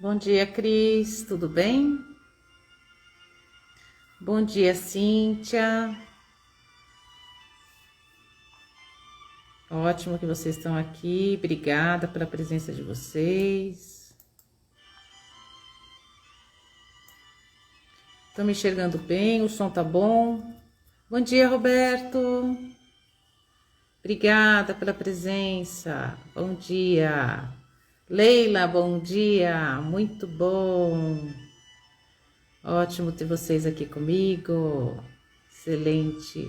Bom dia, Cris, tudo bem? Bom dia, Cíntia. Ótimo que vocês estão aqui. Obrigada pela presença de vocês. Estão me enxergando bem? O som tá bom? Bom dia, Roberto. Obrigada pela presença. Bom dia. Leila, bom dia. Muito bom. Ótimo ter vocês aqui comigo. Excelente.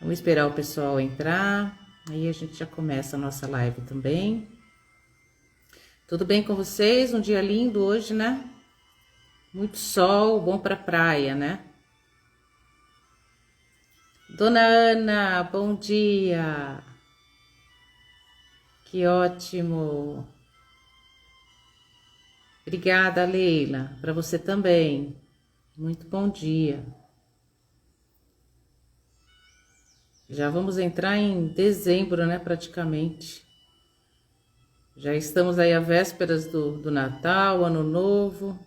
Vamos esperar o pessoal entrar. Aí a gente já começa a nossa live também. Tudo bem com vocês? Um dia lindo hoje, né? Muito sol, bom para praia, né? Dona Ana, bom dia. Que ótimo. Obrigada, Leila. Para você também. Muito bom dia. Já vamos entrar em dezembro, né? Praticamente. Já estamos aí à vésperas do Natal, Ano Novo.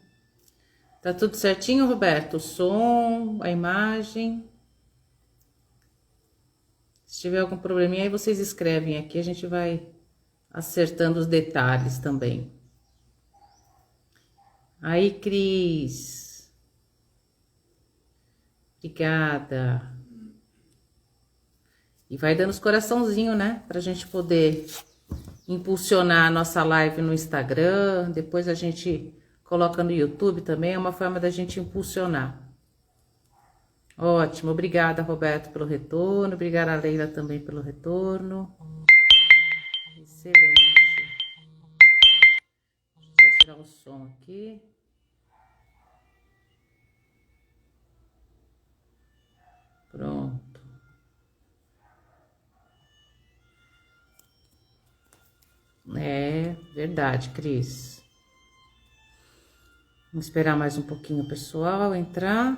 Tá tudo certinho, Roberto? O som, a imagem. Se tiver algum probleminha, aí vocês escrevem aqui, a gente vai acertando os detalhes também. Aí, Cris. Obrigada. E vai dando os coraçãozinhos, né? Pra gente poder impulsionar a nossa live no Instagram. Depois a gente coloca no YouTube também. É uma forma da gente impulsionar. Ótimo. Obrigada, Roberto, pelo retorno. Obrigada, Leila, também pelo retorno. Excelente. Deixa eu tirar o som aqui. Pronto. É verdade, Cris. Vamos esperar mais um pouquinho o pessoal entrar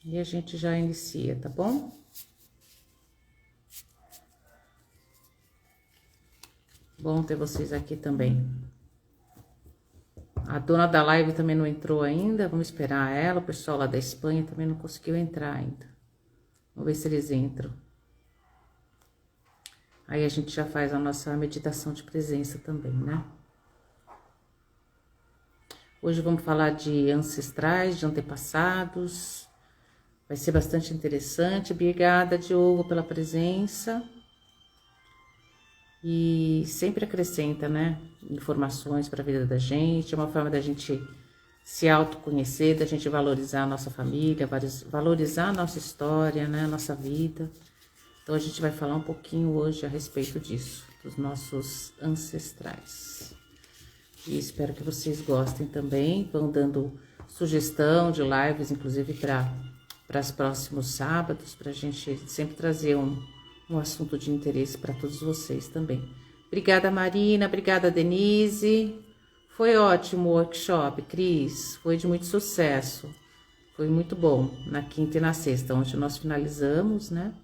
e a gente já inicia, tá bom? Bom ter vocês aqui também. A dona da live também não entrou ainda, vamos esperar ela. O pessoal lá da Espanha também não conseguiu entrar ainda. Vamos ver se eles entram. Aí a gente já faz a nossa meditação de presença também, né? Hoje vamos falar de ancestrais, de antepassados. Vai ser bastante interessante. Obrigada, Diogo, pela presença. E sempre acrescenta, né? Informações para a vida da gente. É uma forma da gente se autoconhecer, da gente valorizar a nossa família, valorizar a nossa história, né? A nossa vida. Então a gente vai falar um pouquinho hoje a respeito disso, dos nossos ancestrais. E espero que vocês gostem também. Vão dando sugestão de lives, inclusive para os próximos sábados, para a gente sempre trazer um assunto de interesse para todos vocês também. Obrigada, Marina. Obrigada, Denise. Foi ótimo o workshop, Cris. Foi de muito sucesso. Foi muito bom na quinta e na sexta, onde nós finalizamos, né?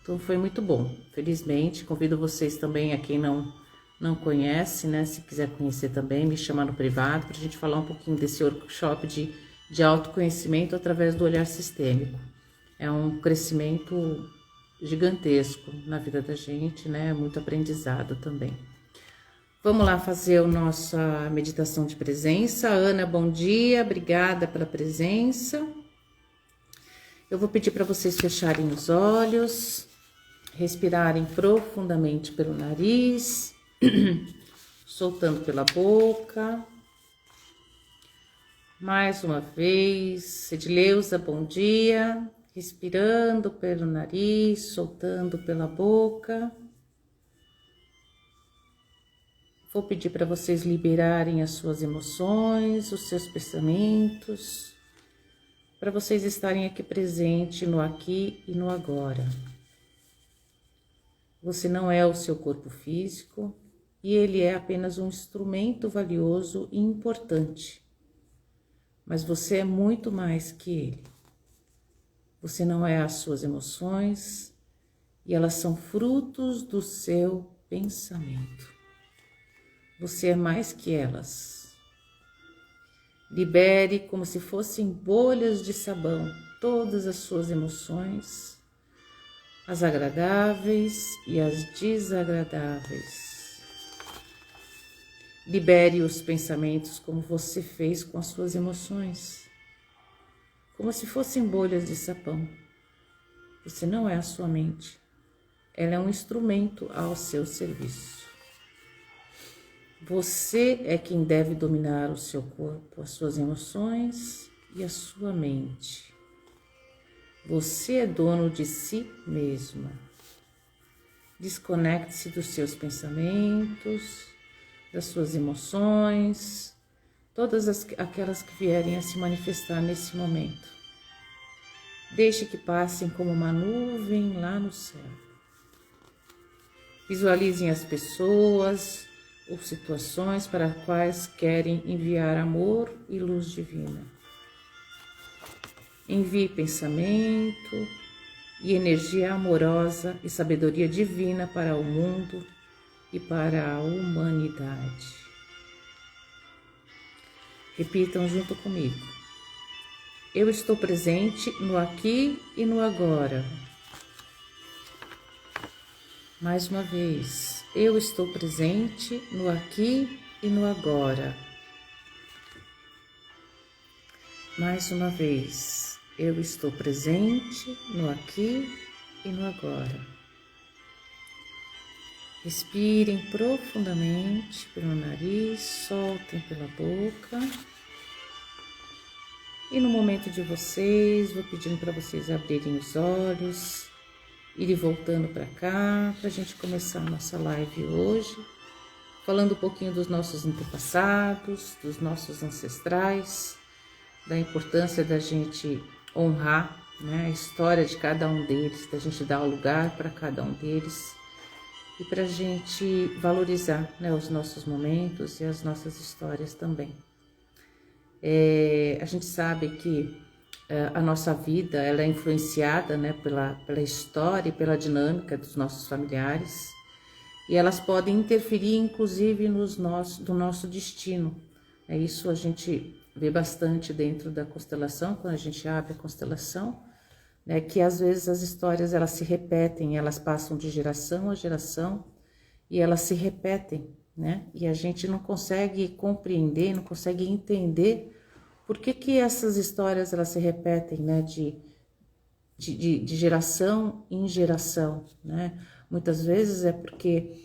Então foi muito bom. Felizmente, convido vocês também, a quem não conhece, né? Se quiser conhecer também, me chamar no privado para a gente falar um pouquinho desse workshop de autoconhecimento através do olhar sistêmico. É um crescimento gigantesco na vida da gente, né? Muito aprendizado também. Vamos lá fazer a nossa meditação de presença. Ana, bom dia, obrigada pela presença. Eu vou pedir para vocês fecharem os olhos, respirarem profundamente pelo nariz, soltando pela boca. Mais uma vez, Edileuza, bom dia. Respirando pelo nariz, soltando pela boca. Vou pedir para vocês liberarem as suas emoções, os seus pensamentos, para vocês estarem aqui presente no aqui e no agora. Você não é o seu corpo físico e ele é apenas um instrumento valioso e importante. Mas você é muito mais que ele. Você não é as suas emoções e elas são frutos do seu pensamento. Você é mais que elas. Libere como se fossem bolhas de sabão todas as suas emoções, as agradáveis e as desagradáveis. Libere os pensamentos como você fez com as suas emoções, como se fossem bolhas de sabão. Você não é a sua mente, ela é um instrumento ao seu serviço. Você é quem deve dominar o seu corpo, as suas emoções e a sua mente. Você é dono de si mesma. Desconecte-se dos seus pensamentos, das suas emoções, todas aquelas que vierem a se manifestar nesse momento. Deixe que passem como uma nuvem lá no céu. Visualizem as pessoas ou situações para as quais querem enviar amor e luz divina. Envie pensamento e energia amorosa e sabedoria divina para o mundo e para a humanidade. Repitam junto comigo. Eu estou presente no aqui e no agora. Mais uma vez, eu estou presente no aqui e no agora. Mais uma vez, eu estou presente no aqui e no agora. Respirem profundamente pelo nariz, soltem pela boca. E no momento de vocês, vou pedindo para vocês abrirem os olhos, irem voltando para cá, para a gente começar a nossa live hoje, falando um pouquinho dos nossos antepassados, dos nossos ancestrais, da importância da gente honrar, né, a história de cada um deles, da gente dar lugar para cada um deles e para a gente valorizar, né, os nossos momentos e as nossas histórias também. A gente sabe que a nossa vida ela é influenciada, né, pela história e pela dinâmica dos nossos familiares, e elas podem interferir inclusive no nosso destino. Isso a gente vê bastante dentro da constelação, quando a gente abre a constelação, né, que às vezes as histórias elas se repetem, elas passam de geração a geração e elas se repetem, né? E a gente não consegue compreender, não consegue entender por que essas histórias elas se repetem, né, de geração em geração, né? Muitas vezes é porque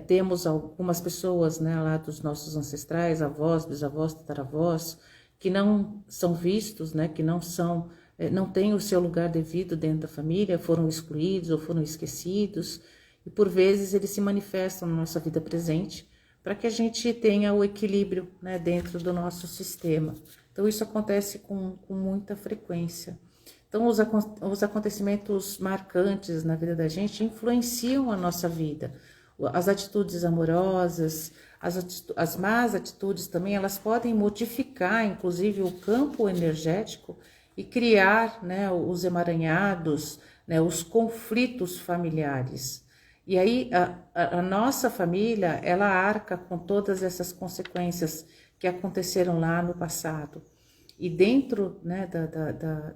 temos algumas pessoas, né, lá dos nossos ancestrais, avós, bisavós, tataravós, que não são vistos, né, que não têm o seu lugar devido dentro da família, foram excluídos ou foram esquecidos, e por vezes eles se manifestam na nossa vida presente para que a gente tenha o equilíbrio, né, dentro do nosso sistema. Então isso acontece com muita frequência. Então os acontecimentos marcantes na vida da gente influenciam a nossa vida. As atitudes amorosas, as más atitudes também, elas podem modificar, inclusive, o campo energético e criar, né, os emaranhados, né, os conflitos familiares. E aí a nossa família, ela arca com todas essas consequências que aconteceram lá no passado. E dentro, né,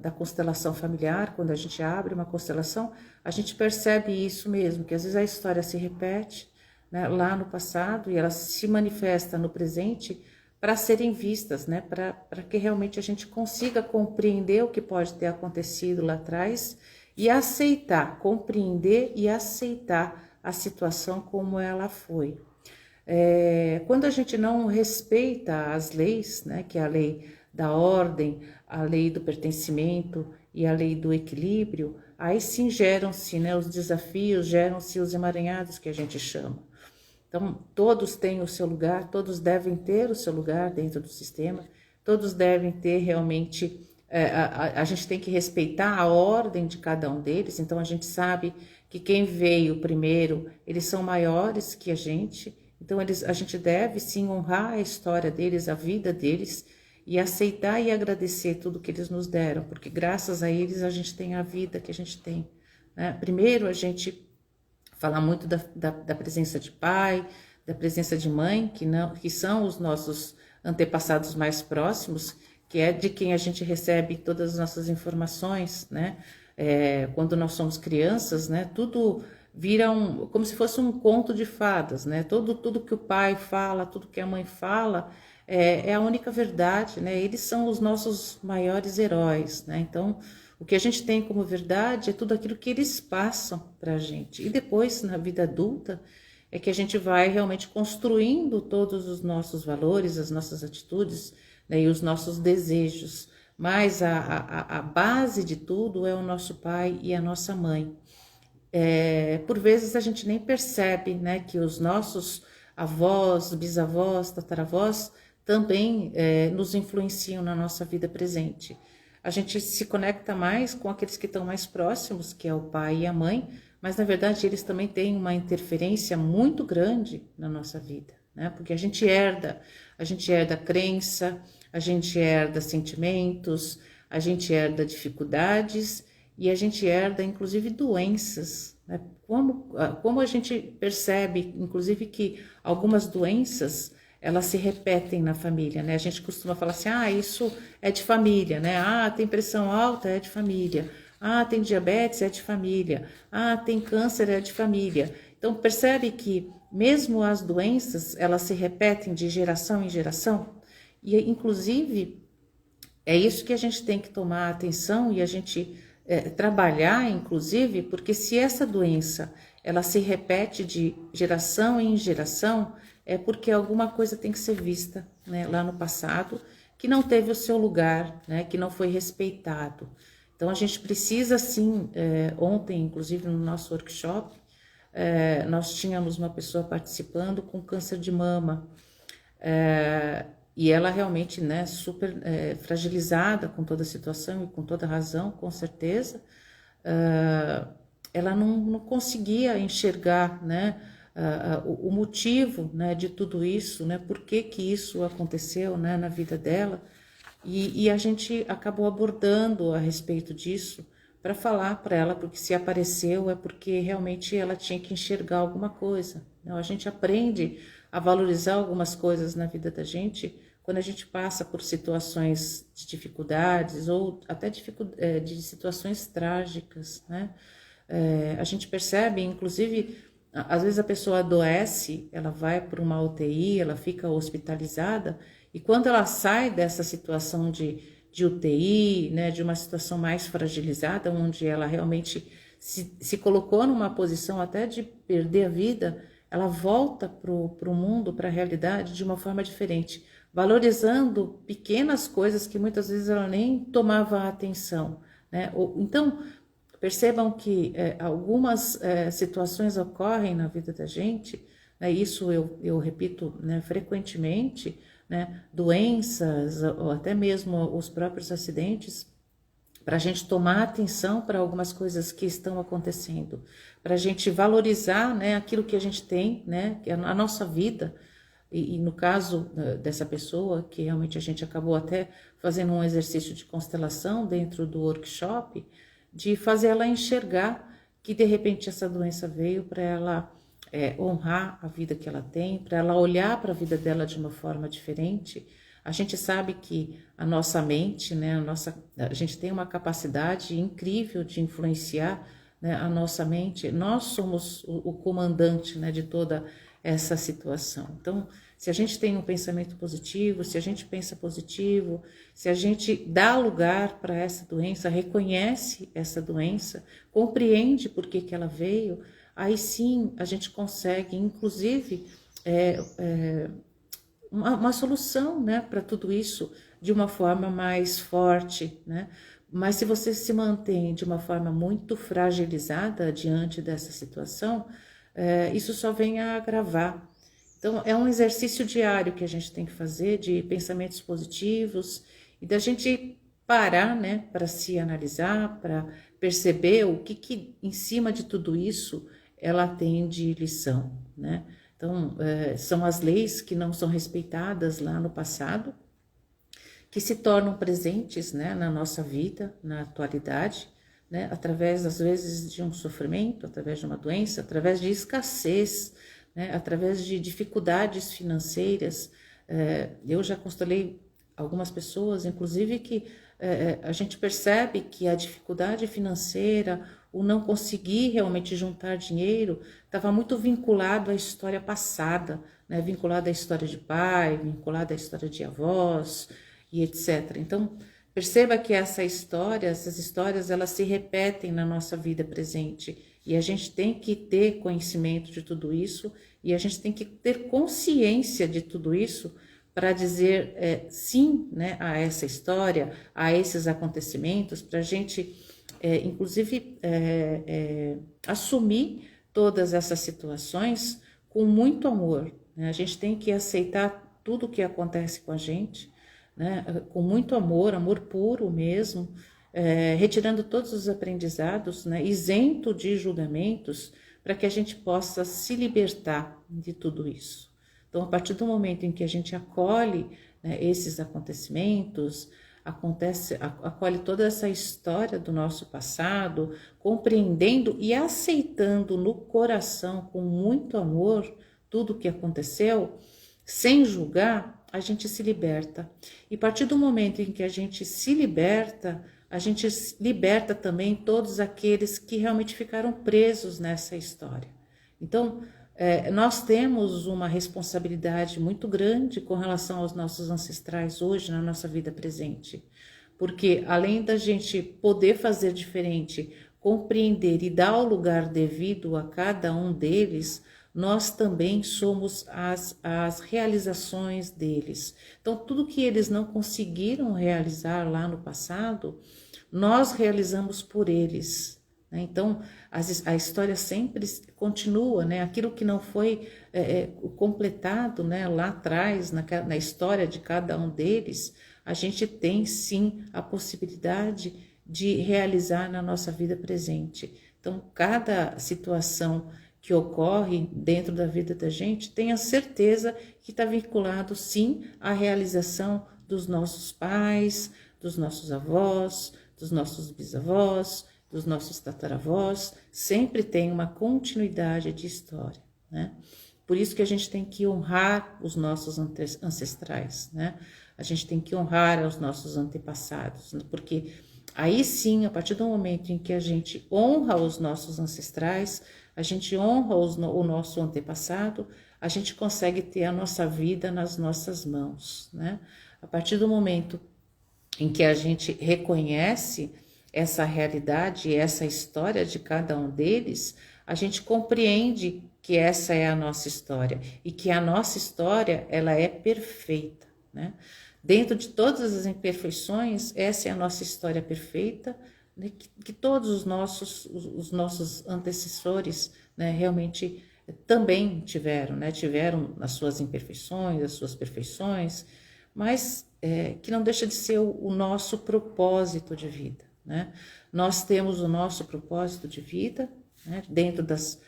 da constelação familiar, quando a gente abre uma constelação, a gente percebe isso mesmo, que às vezes a história se repete, né, lá no passado e ela se manifesta no presente para serem vistas, né, para que realmente a gente consiga compreender o que pode ter acontecido lá atrás e aceitar, compreender e aceitar a situação como ela foi. Quando a gente não respeita as leis, né, que é a lei da ordem, a lei do pertencimento e a lei do equilíbrio, aí sim geram-se, né, os desafios, geram-se os emaranhados que a gente chama. Então, todos têm o seu lugar, todos devem ter o seu lugar dentro do sistema, todos devem ter realmente, a gente tem que respeitar a ordem de cada um deles, então a gente sabe que quem veio primeiro, eles são maiores que a gente, então a gente deve sim honrar a história deles, a vida deles, e aceitar e agradecer tudo que eles nos deram, porque graças a eles a gente tem a vida que a gente tem, né? Primeiro a gente fala muito da presença de pai, da presença de mãe, que são os nossos antepassados mais próximos, que é de quem a gente recebe todas as nossas informações, né? Quando nós somos crianças, né? Tudo vira como se fosse um conto de fadas, né? Tudo que o pai fala, tudo que a mãe fala, é a única verdade, né? Eles são os nossos maiores heróis, né? Então, o que a gente tem como verdade é tudo aquilo que eles passam para a gente. E depois, na vida adulta, é que a gente vai realmente construindo todos os nossos valores, as nossas atitudes, né, e os nossos desejos. Mas a base de tudo é o nosso pai e a nossa mãe. Por vezes a gente nem percebe, né, que os nossos avós, bisavós, tataravós também nos influenciam na nossa vida presente. A gente se conecta mais com aqueles que estão mais próximos, que é o pai e a mãe, mas na verdade eles também têm uma interferência muito grande na nossa vida, né? Porque a gente herda crença, a gente herda sentimentos, a gente herda dificuldades e a gente herda inclusive doenças, né? Como a gente percebe, inclusive, que algumas doenças elas se repetem na família, né? A gente costuma falar assim, isso é de família, né? Tem pressão alta, é de família. Tem diabetes, é de família. Tem câncer, é de família. Então, percebe que mesmo as doenças, elas se repetem de geração em geração. E, inclusive, é isso que a gente tem que tomar atenção e a gente trabalhar, inclusive, porque se essa doença, ela se repete de geração em geração, é porque alguma coisa tem que ser vista, né, lá no passado, que não teve o seu lugar, né, que não foi respeitado. Então, a gente precisa, sim, ontem, inclusive, no nosso workshop, nós tínhamos uma pessoa participando com câncer de mama, e ela realmente, né, super fragilizada com toda a situação e com toda a razão, com certeza, ela não conseguia enxergar, né, o motivo, né, de tudo isso, né, por que isso aconteceu, né, na vida dela, e a gente acabou abordando a respeito disso para falar para ela, porque se apareceu é porque realmente ela tinha que enxergar alguma coisa. Então, a gente aprende a valorizar algumas coisas na vida da gente quando a gente passa por situações de dificuldades ou até de situações trágicas, né? A gente percebe, inclusive, às vezes a pessoa adoece, ela vai para uma UTI, ela fica hospitalizada, e quando ela sai dessa situação de UTI, né, de uma situação mais fragilizada, onde ela realmente se colocou numa posição até de perder a vida, ela volta para o mundo, para a realidade, de uma forma diferente, valorizando pequenas coisas que muitas vezes ela nem tomava atenção, né? Então, percebam que algumas situações ocorrem na vida da gente, né? Isso eu repito, né, frequentemente, né? Doenças ou até mesmo os próprios acidentes, para a gente tomar atenção para algumas coisas que estão acontecendo, para a gente valorizar, né, aquilo que a gente tem, né, que é a nossa vida. E no caso dessa pessoa, que realmente a gente acabou até fazendo um exercício de constelação dentro do workshop, de fazer ela enxergar que de repente essa doença veio para ela honrar a vida que ela tem, para ela olhar para a vida dela de uma forma diferente. A gente sabe que a nossa mente, né, a gente tem uma capacidade incrível de influenciar, né, a nossa mente. Nós somos o comandante, né, de toda essa situação. Então, se a gente tem um pensamento positivo, se a gente pensa positivo, se a gente dá lugar para essa doença, reconhece essa doença, compreende por que ela veio, aí sim a gente consegue, inclusive, uma solução, né, para tudo isso de uma forma mais forte, né? Mas se você se mantém de uma forma muito fragilizada diante dessa situação, isso só vem a agravar. Então, é um exercício diário que a gente tem que fazer de pensamentos positivos e da gente parar, né, para se analisar, para perceber o que em cima de tudo isso ela tem de lição, né? Então, são as leis que não são respeitadas lá no passado, que se tornam presentes, né, na nossa vida, na atualidade, né, através, às vezes, de um sofrimento, através de uma doença, através de escassez, né, através de dificuldades financeiras. Eu já constelei algumas pessoas, inclusive, que a gente percebe que a dificuldade financeira, o não conseguir realmente juntar dinheiro, estava muito vinculado à história passada, né, vinculado à história de pai, vinculado à história de avós e etc. Então, perceba que essas histórias, elas se repetem na nossa vida presente e a gente tem que ter conhecimento de tudo isso e a gente tem que ter consciência de tudo isso para dizer sim, né, a essa história, a esses acontecimentos, para a gente, inclusive, assumir todas essas situações com muito amor, né? A gente tem que aceitar tudo o que acontece com a gente, né, com muito amor, amor puro mesmo, retirando todos os aprendizados, né, isento de julgamentos, para que a gente possa se libertar de tudo isso. Então, a partir do momento em que a gente acolhe, né, esses acontecimentos, acolhe toda essa história do nosso passado, compreendendo e aceitando no coração, com muito amor, tudo o que aconteceu, sem julgar, a gente se liberta. E a partir do momento em que a gente se liberta, a gente liberta também todos aqueles que realmente ficaram presos nessa história. Então, nós temos uma responsabilidade muito grande com relação aos nossos ancestrais hoje na nossa vida presente, porque além da gente poder fazer diferente, compreender e dar o lugar devido a cada um deles, nós também somos as realizações deles. Então, tudo que eles não conseguiram realizar lá no passado, nós realizamos por eles. Então, a história sempre continua, né? Aquilo que não foi completado, né, lá atrás, na história de cada um deles, a gente tem sim a possibilidade de realizar na nossa vida presente. Então, cada situação que ocorre dentro da vida da gente, tenha certeza que está vinculado sim à realização dos nossos pais, dos nossos avós, dos nossos bisavós, dos nossos tataravós, sempre tem uma continuidade de história, né? Por isso que a gente tem que honrar os nossos ancestrais, né? A gente tem que honrar os nossos antepassados, porque aí sim, a partir do momento em que a gente honra os nossos ancestrais, a gente honra o nosso antepassado, a gente consegue ter a nossa vida nas nossas mãos, né? A partir do momento em que a gente reconhece essa realidade, essa história de cada um deles, a gente compreende que essa é a nossa história e que a nossa história, ela é perfeita, né? Dentro de todas as imperfeições, essa é a nossa história perfeita, né? Que todos os nossos antecessores, né, realmente também tiveram, né? Tiveram as suas imperfeições, as suas perfeições, mas que não deixa de ser o nosso propósito de vida, né? Nós temos o nosso propósito de vida, né, dentro das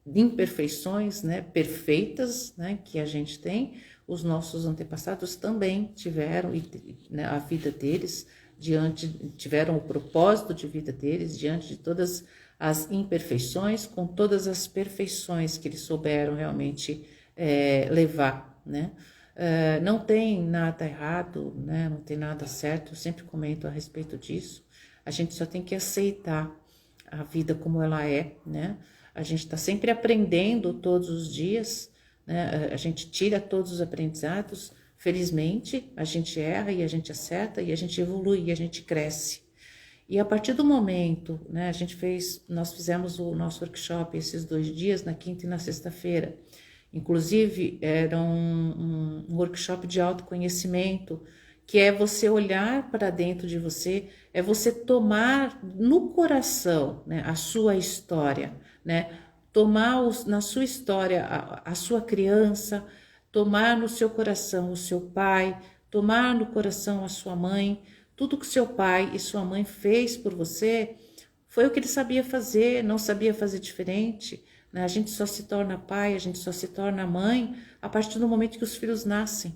imperfeições, né, perfeitas, né, que a gente tem. Os nossos antepassados também tiveram, né, a vida deles, tiveram o propósito de vida deles diante de todas as imperfeições, com todas as perfeições que eles souberam realmente levar, né? Não tem nada errado, né? Não tem nada certo, eu sempre comento a respeito disso. A gente só tem que aceitar a vida como ela é, né? A gente está sempre aprendendo todos os dias, né? A gente tira todos os aprendizados, felizmente, a gente erra e a gente acerta e a gente evolui e a gente cresce. E a partir do momento, né, nós fizemos o nosso workshop esses 2 dias, na quinta e na sexta-feira. Inclusive, era um workshop de autoconhecimento, que é você olhar para dentro de você, é você tomar no coração, né, a sua história, né? Tomar na sua história a sua criança, tomar no seu coração o seu pai, tomar no coração a sua mãe. Tudo que seu pai e sua mãe fez por você foi o que ele sabia fazer, não sabia fazer diferente, né? A gente só se torna pai, a gente só se torna mãe a partir do momento que os filhos nascem.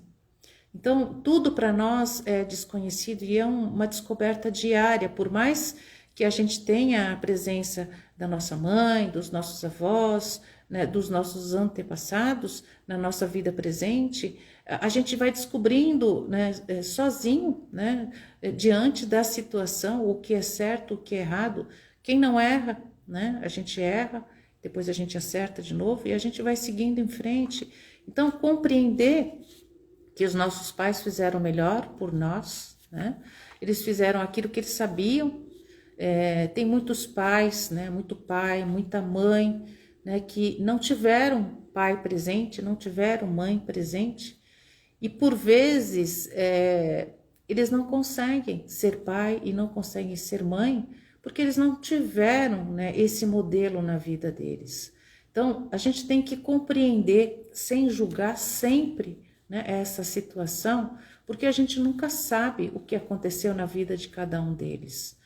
Então, tudo para nós é desconhecido e é uma descoberta diária, por mais que a gente tenha a presença da nossa mãe, dos nossos avós, né, dos nossos antepassados na nossa vida presente, a gente vai descobrindo, né, sozinho, né, diante da situação, o que é certo, o que é errado. Quem não erra, né, a gente erra, depois a gente acerta de novo e a gente vai seguindo em frente. Então, compreender que os nossos pais fizeram o melhor por nós, né? Eles fizeram aquilo que eles sabiam. Tem muitos pais, né? Muito pai, muita mãe, né? Que não tiveram pai presente, não tiveram mãe presente. E por vezes eles não conseguem ser pai e não conseguem ser mãe, porque eles não tiveram, né, esse modelo na vida deles. Então, a gente tem que compreender, sem julgar sempre, né, essa situação, porque a gente nunca sabe o que aconteceu na vida de cada um deles.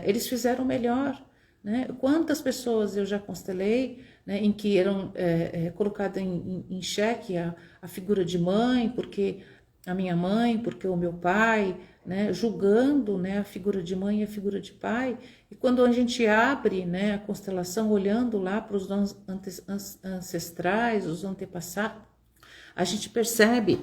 Eles fizeram o melhor, né? Quantas pessoas eu já constelei, né, em que eram colocadas em xeque a figura de mãe, porque a minha mãe, porque o meu pai, né, julgando, né, a figura de mãe e a figura de pai. E quando a gente abre, né, a constelação, olhando lá para os ancestrais, os antepassados, a gente percebe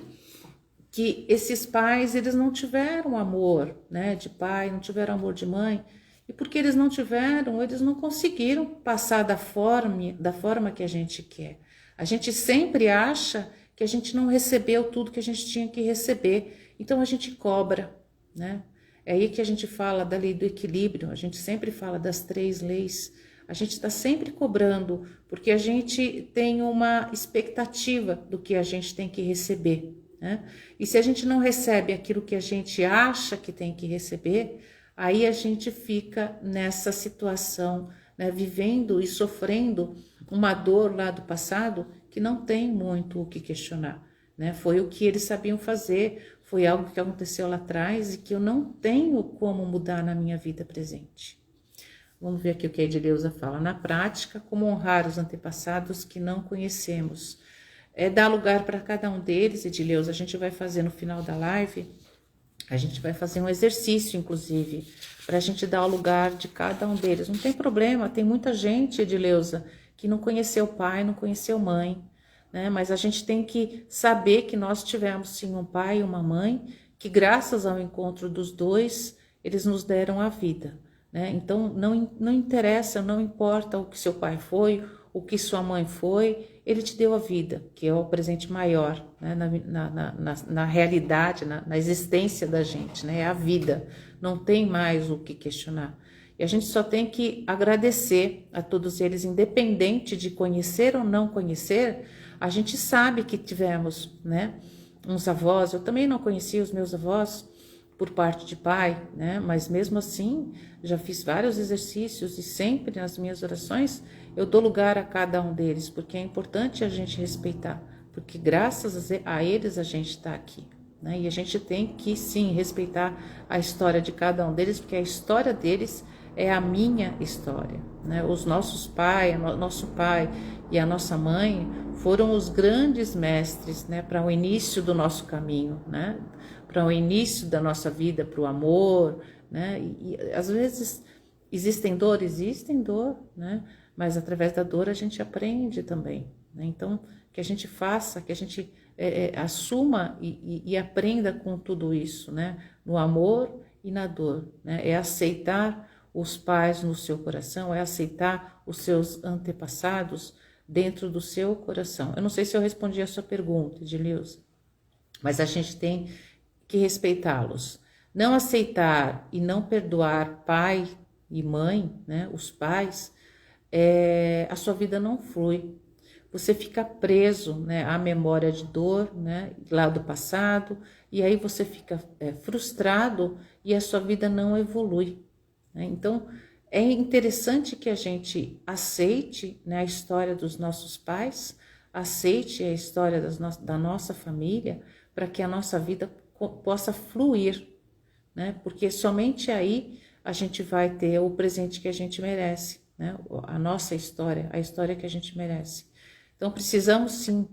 que esses pais, eles não tiveram amor, né, de pai, não tiveram amor de mãe, e porque eles não tiveram, eles não conseguiram passar da forma que a gente quer. A gente sempre acha que a gente não recebeu tudo que a gente tinha que receber, então a gente cobra, né? É aí que a gente fala da lei do equilíbrio, a gente sempre fala das 3 leis, a gente está sempre cobrando, porque a gente tem uma expectativa do que a gente tem que receber, né? E se a gente não recebe aquilo que a gente acha que tem que receber, aí a gente fica nessa situação, né, vivendo e sofrendo uma dor lá do passado que não tem muito o que questionar, né? Foi o que eles sabiam fazer, foi algo que aconteceu lá atrás e que eu não tenho como mudar na minha vida presente. Vamos ver aqui o que a Edileuza fala. Na prática, como honrar os antepassados que não conhecemos? Dar lugar para cada um deles, Edileuza. A gente vai fazer no final da live, a gente vai fazer um exercício, inclusive, para a gente dar o lugar de cada um deles. Não tem problema, tem muita gente, Edileuza, que não conheceu pai, não conheceu mãe, né? Mas a gente tem que saber que nós tivemos sim um pai e uma mãe, que graças ao encontro dos dois, eles nos deram a vida, né? Então, não interessa, não importa o que seu pai foi, o que sua mãe foi, ele te deu a vida, que é o presente maior, né, na realidade, na existência da gente, né, é a vida, não tem mais o que questionar. E a gente só tem que agradecer a todos eles, independente de conhecer ou não conhecer, a gente sabe que tivemos, né, uns avós. Eu também não conhecia os meus avós por parte de pai, né, mas mesmo assim já fiz vários exercícios e sempre nas minhas orações eu dou lugar a cada um deles, porque é importante a gente respeitar, porque graças a eles a gente está aqui, né? E a gente tem que sim respeitar a história de cada um deles, porque a história deles é a minha história, né? Os nossos pais, nosso pai e a nossa mãe foram os grandes mestres, né, para o início do nosso caminho, né? Para o início da nossa vida, para o amor, né? E às vezes existe dor, né? Mas através da dor a gente aprende também, né? Então, que a gente faça, que a gente assuma e aprenda com tudo isso, né? No amor e na dor, né? É aceitar os pais no seu coração, é aceitar os seus antepassados dentro do seu coração. Eu não sei se eu respondi a sua pergunta, Edileuza, mas a gente tem que respeitá-los. Não aceitar e não perdoar pai e mãe, né? Os pais, a sua vida não flui. Você fica preso, né, à memória de dor, né, lá do passado, e aí você fica frustrado e a sua vida não evolui, né? Então, é interessante que a gente aceite, né, a história dos nossos pais, aceite a história da nossa família, para que a nossa vida possa fluir, né? Porque somente aí a gente vai ter o presente que a gente merece, né? A nossa história, a história que a gente merece. Então precisamos sim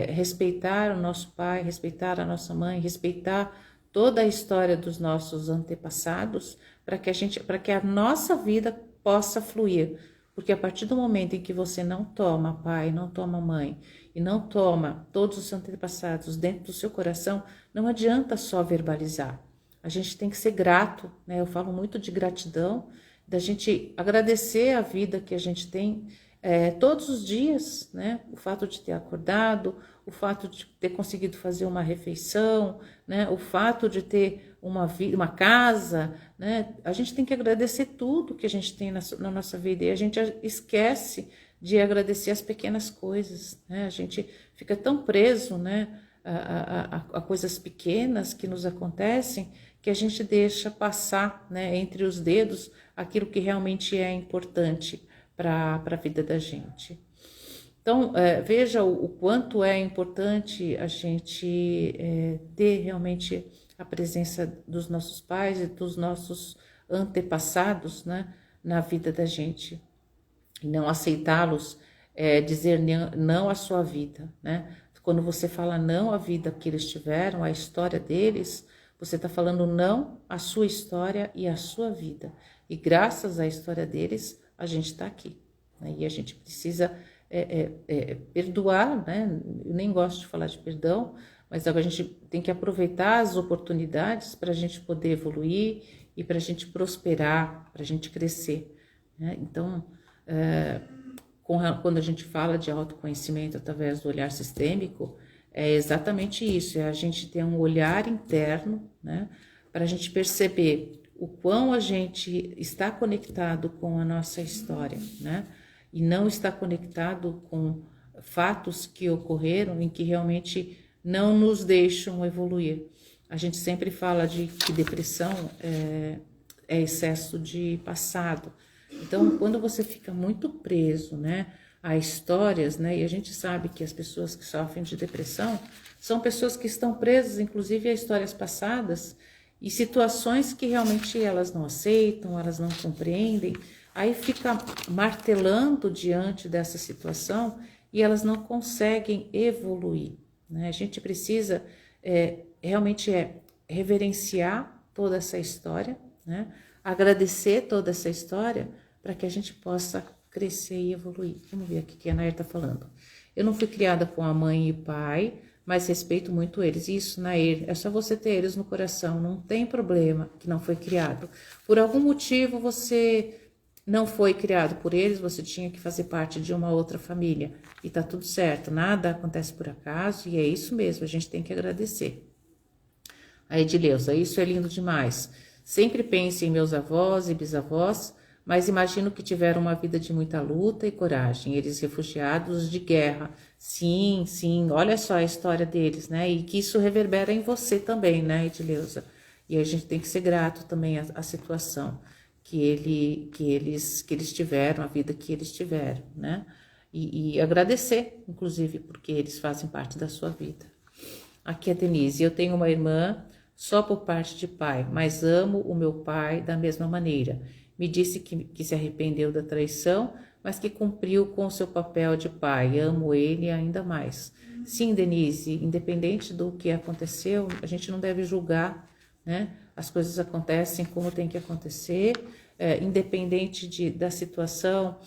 respeitar o nosso pai, respeitar a nossa mãe, respeitar toda a história dos nossos antepassados, para que a nossa vida possa fluir, Porque a partir do momento em que você não toma pai, não toma mãe e não toma todos os antepassados dentro do seu coração, não adianta só verbalizar. A gente tem que ser grato, né? Eu falo muito de gratidão, da gente agradecer a vida que a gente tem todos os dias, né? O fato de ter acordado, o fato de ter conseguido fazer uma refeição, né? O fato de ter uma casa, né? A gente tem que agradecer tudo que a gente tem na nossa vida e a gente esquece de agradecer as pequenas coisas, né? A gente fica tão preso, né? A coisas pequenas que nos acontecem que a gente deixa passar, né? Entre os dedos aquilo que realmente é importante para a vida da gente. Então, veja o quanto é importante a gente ter realmente a presença dos nossos pais e dos nossos antepassados, né, na vida da gente. E não aceitá-los, dizer não à sua vida, né? Quando você fala não à vida que eles tiveram, à história deles, você está falando não à sua história e à sua vida. E graças à história deles, a gente está aqui, né? E a gente precisa perdoar, né? Eu nem gosto de falar de perdão, mas agora a gente tem que aproveitar as oportunidades para a gente poder evoluir e para a gente prosperar, para a gente crescer, né? Então, quando a gente fala de autoconhecimento através do olhar sistêmico, é exatamente isso, é a gente ter um olhar interno, né? Para a gente perceber o quão a gente está conectado com a nossa história, né? E não está conectado com fatos que ocorreram em que realmente não nos deixam evoluir. A gente sempre fala de que depressão é excesso de passado. Então, quando você fica muito preso, né, a histórias, né, e a gente sabe que as pessoas que sofrem de depressão são pessoas que estão presas, inclusive, a histórias passadas e situações que realmente elas não aceitam, elas não compreendem, aí fica martelando diante dessa situação e elas não conseguem evoluir, né? A gente precisa realmente reverenciar toda essa história, né? Agradecer toda essa história para que a gente possa crescer e evoluir. Vamos ver aqui o que a Nair está falando. Eu não fui criada com a mãe e o pai, mas respeito muito eles. Isso, Nair, é só você ter eles no coração, não tem problema que não foi criado. Por algum motivo você não foi criado por eles, você tinha que fazer parte de uma outra família. E tá tudo certo, nada acontece por acaso, e é isso mesmo, a gente tem que agradecer. A Edileuza, isso é lindo demais. Sempre penso em meus avós e bisavós, mas imagino que tiveram uma vida de muita luta e coragem, eles refugiados de guerra. Sim, sim, olha só a história deles, né? E que isso reverbera em você também, né, Edileuza? E a gente tem que ser grato também à situação que eles tiveram, a vida que eles tiveram, né? E agradecer, inclusive, porque eles fazem parte da sua vida. Aqui é a Denise, eu tenho uma irmã só por parte de pai, mas amo o meu pai da mesma maneira. Me disse que se arrependeu da traição, mas que cumpriu com o seu papel de pai. Amo ele ainda mais. Sim, Denise, independente do que aconteceu, a gente não deve julgar, né? As coisas acontecem como tem que acontecer, independente da situação.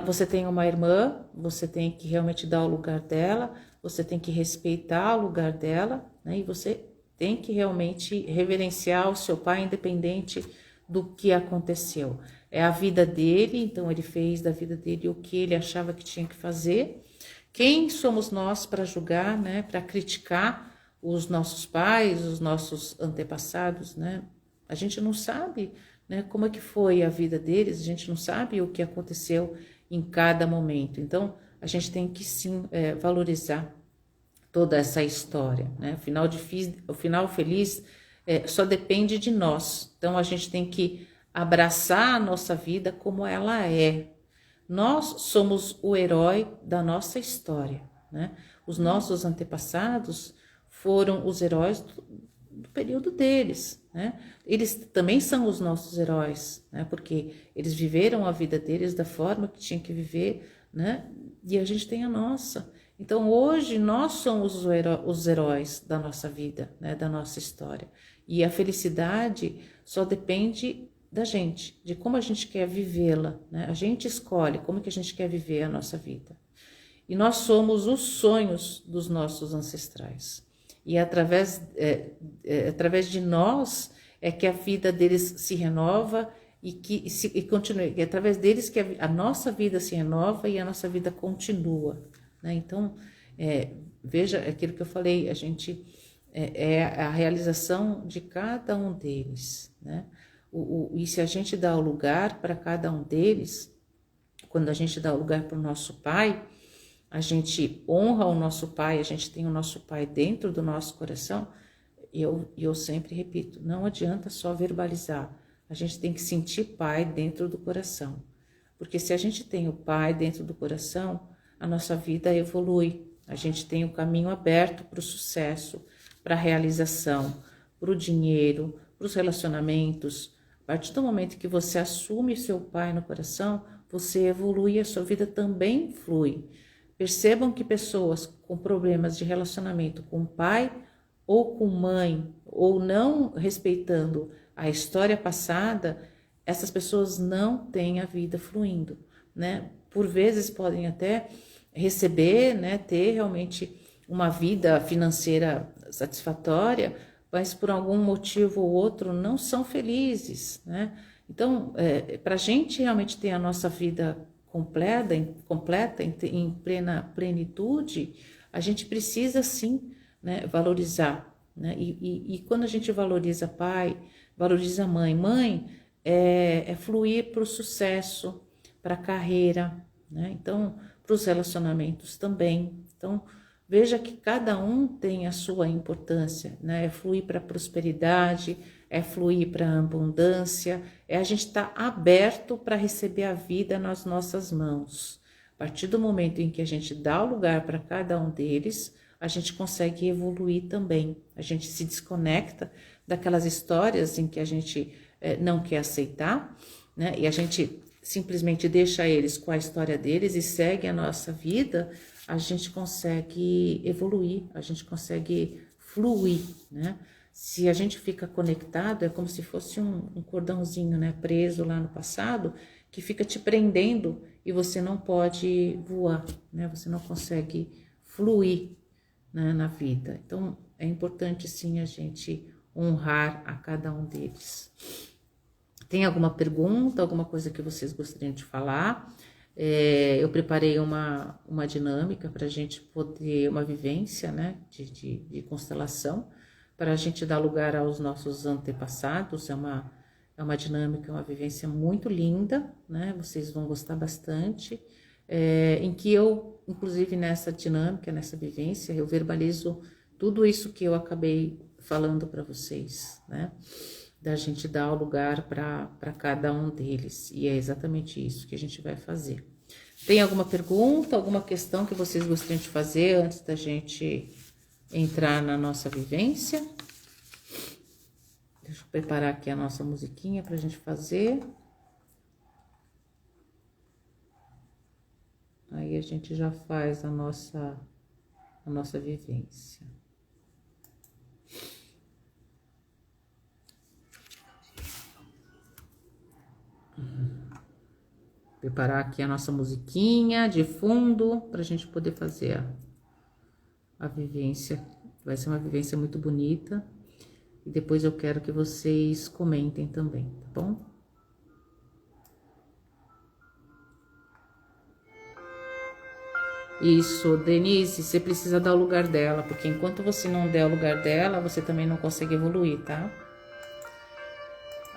Você tem uma irmã, você tem que realmente dar o lugar dela, você tem que respeitar o lugar dela, né? E você tem que realmente reverenciar o seu pai, independente do que aconteceu. É a vida dele, então ele fez da vida dele o que ele achava que tinha que fazer. Quem somos nós para julgar, né? Para criticar os nossos pais, os nossos antepassados, né? A gente não sabe, né, como é que foi a vida deles, a gente não sabe o que aconteceu em cada momento. Então, a gente tem que sim valorizar toda essa história, né? O final feliz só depende de nós. Então, a gente tem que abraçar a nossa vida como ela é. Nós somos o herói da nossa história, né? Os nossos antepassados foram os heróis do período deles, né? Eles também são os nossos heróis, né? Porque eles viveram a vida deles da forma que tinham que viver, né? E a gente tem a nossa. Então hoje nós somos os heróis da nossa vida, né? Da nossa história. E a felicidade só depende da gente, de como a gente quer vivê-la, né? A gente escolhe como que a gente quer viver a nossa vida. E nós somos os sonhos dos nossos ancestrais. E através de nós é que a vida deles se renova e continua. É através deles que a nossa vida se renova e a nossa vida continua, né? Então, veja aquilo que eu falei, a gente é a realização de cada um deles, né? E se a gente dá o lugar para cada um deles, quando a gente dá o lugar para o nosso pai, a gente honra o nosso pai, a gente tem o nosso pai dentro do nosso coração. E eu sempre repito, não adianta só verbalizar, a gente tem que sentir pai dentro do coração. Porque se a gente tem o pai dentro do coração, a nossa vida evolui, a gente tem o caminho aberto para o sucesso, para a realização, para o dinheiro, para os relacionamentos. A partir do momento que você assume seu pai no coração, você evolui e a sua vida também flui. Percebam que pessoas com problemas de relacionamento com pai ou com mãe, ou não respeitando a história passada, essas pessoas não têm a vida fluindo, né? Por vezes podem até receber, né, ter realmente uma vida financeira satisfatória, mas por algum motivo ou outro não são felizes, né? Então, para a gente realmente ter a nossa vida completa, em plena plenitude, a gente precisa sim, né, valorizar, né? E quando a gente valoriza pai, valoriza mãe é fluir para o sucesso, para a carreira, né? Então, para os relacionamentos também. Então, veja que cada um tem a sua importância, né? É fluir para a prosperidade, é fluir para a abundância, é a gente estar aberto para receber a vida nas nossas mãos. A partir do momento em que a gente dá o lugar para cada um deles, a gente consegue evoluir também. A gente se desconecta daquelas histórias em que a gente não quer aceitar, né? E a gente simplesmente deixa eles com a história deles e segue a nossa vida. A gente consegue evoluir, a gente consegue fluir, né? Se a gente fica conectado, é como se fosse um cordãozinho, né, preso lá no passado, que fica te prendendo e você não pode voar, né? Você não consegue fluir, né, na vida. Então, é importante sim a gente honrar a cada um deles. Tem alguma pergunta, alguma coisa que vocês gostariam de falar? Eu preparei uma dinâmica para a gente poder, uma vivência, né, de constelação, para a gente dar lugar aos nossos antepassados. É uma dinâmica, uma vivência muito linda, né? Vocês vão gostar bastante. Em que eu, inclusive nessa dinâmica, nessa vivência, eu verbalizo tudo isso que eu acabei falando para vocês, né? Da gente dar o lugar para cada um deles. E é exatamente isso que a gente vai fazer. Tem alguma pergunta, alguma questão que vocês gostariam de fazer antes da gente entrar na nossa vivência? Deixa eu preparar aqui a nossa musiquinha para a gente fazer. Aí a gente já faz a nossa vivência. Preparar aqui a nossa musiquinha de fundo para a gente poder fazer a vivência. Vai ser uma vivência muito bonita. E depois eu quero que vocês comentem também, tá bom? Isso, Denise, você precisa dar o lugar dela, porque enquanto você não der o lugar dela, você também não consegue evoluir, tá?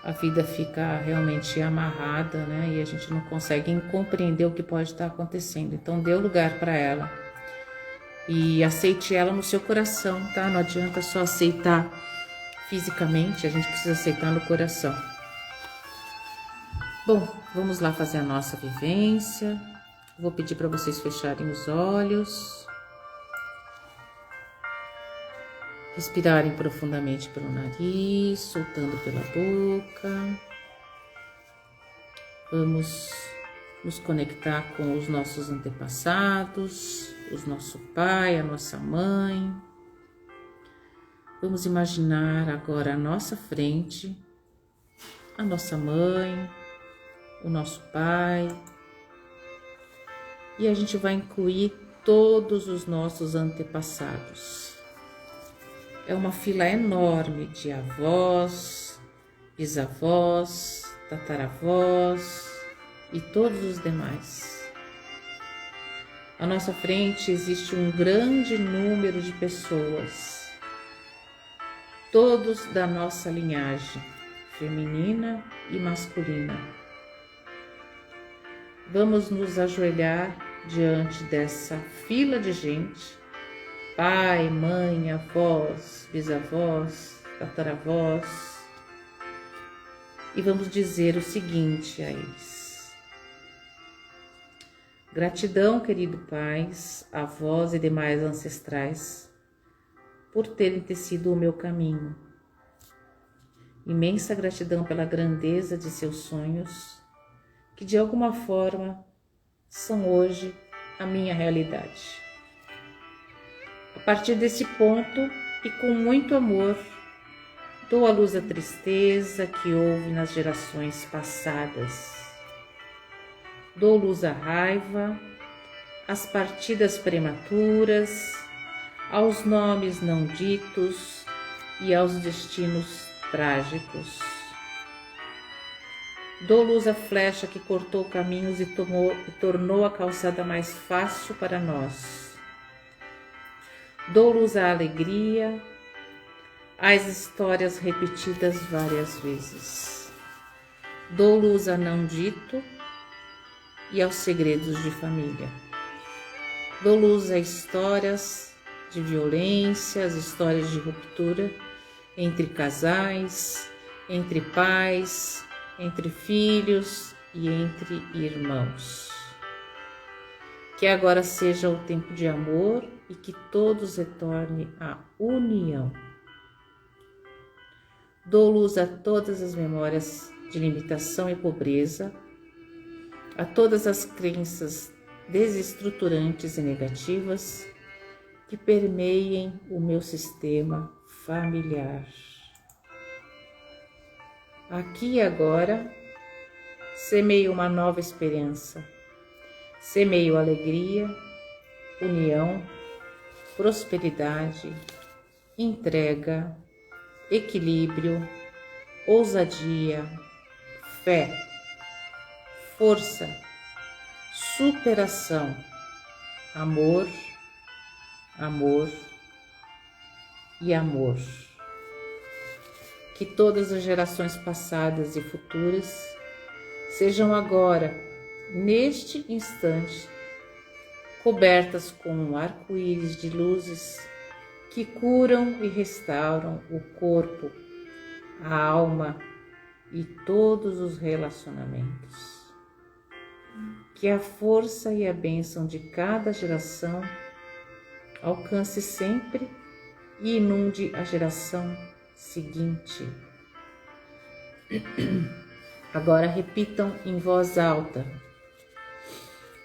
A vida fica realmente amarrada, né? E a gente não consegue compreender o que pode estar acontecendo. Então, dê o lugar para ela. E aceite ela no seu coração, tá? Não adianta só aceitar fisicamente, a gente precisa aceitar no coração. Bom, vamos lá fazer a nossa vivência. Vou pedir para vocês fecharem os olhos. Respirarem profundamente pelo nariz, soltando pela boca. Vamos nos conectar com os nossos antepassados, o nosso pai, a nossa mãe. Vamos imaginar agora à nossa frente a nossa mãe, o nosso pai, e a gente vai incluir todos os nossos antepassados. É uma fila enorme de avós, bisavós, tataravós e todos os demais. À nossa frente existe um grande número de pessoas, todos da nossa linhagem, feminina e masculina. Vamos nos ajoelhar diante dessa fila de gente, pai, mãe, avós, bisavós, tataravós, e vamos dizer o seguinte a eles: gratidão, querido pais, avós e demais ancestrais, por terem tecido o meu caminho. Imensa gratidão pela grandeza de seus sonhos, que de alguma forma são hoje a minha realidade. A partir desse ponto e com muito amor, dou à luz a tristeza que houve nas gerações passadas. Dou luz à raiva, às partidas prematuras, aos nomes não ditos e aos destinos trágicos. Dou luz à flecha que cortou caminhos e tornou a calçada mais fácil para nós. Dou luz à alegria, às histórias repetidas várias vezes. Dou luz a não dito e aos segredos de família. Dou luz a histórias de violência, as histórias de ruptura entre casais, entre pais, entre filhos e entre irmãos. Que agora seja o tempo de amor e que todos retornem à união. Dou luz a todas as memórias de limitação e pobreza, a todas as crenças desestruturantes e negativas que permeiem o meu sistema familiar. Aqui e agora, semeio uma nova esperança, semeio alegria, união, prosperidade, entrega, equilíbrio, ousadia, fé, força, superação, amor, amor e amor. Que todas as gerações passadas e futuras sejam agora, neste instante, cobertas com um arco-íris de luzes que curam e restauram o corpo, a alma e todos os relacionamentos. Que a força e a bênção de cada geração alcance sempre e inunde a geração seguinte. Agora repitam em voz alta: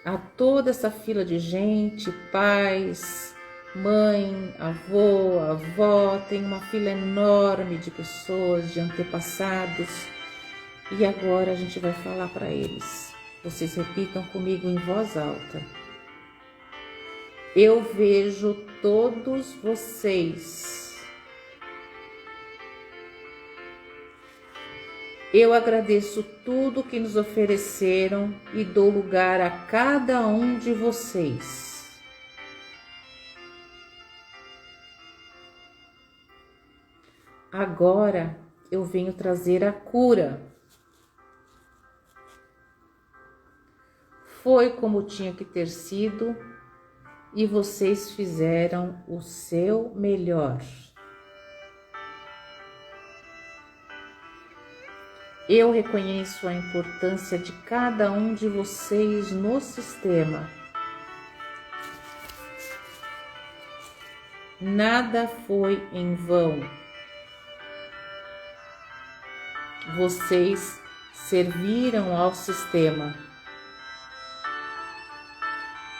a toda essa fila de gente, pais, mãe, avô, avó, tem uma fila enorme de pessoas, de antepassados, e agora a gente vai falar para eles. Vocês repitam comigo em voz alta: eu vejo todos vocês. Eu agradeço tudo que nos ofereceram e dou lugar a cada um de vocês. Agora eu venho trazer a cura. Foi como tinha que ter sido e vocês fizeram o seu melhor. Eu reconheço a importância de cada um de vocês no sistema. Nada foi em vão. Vocês serviram ao sistema.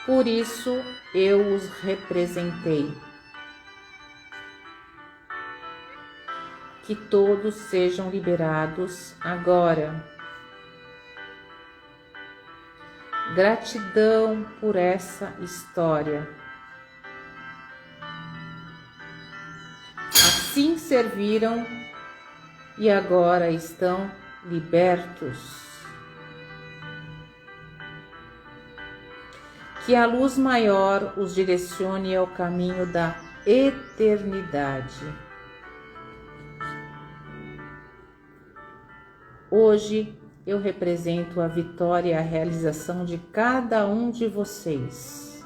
Por isso eu os representei. que todos sejam liberados agora. Gratidão por essa história. Assim serviram e agora estão libertos. Que a luz maior os direcione ao caminho da eternidade. Hoje eu represento a vitória e a realização de cada um de vocês.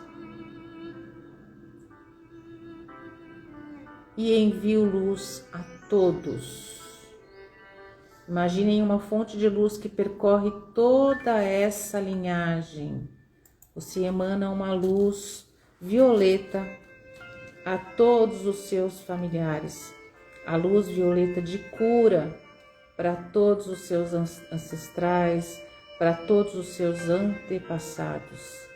E envio luz a todos. Imaginem uma fonte de luz que percorre toda essa linhagem. Você emana uma luz violeta a todos os seus familiares. A luz violeta de cura para todos os seus ancestrais, para todos os seus antepassados.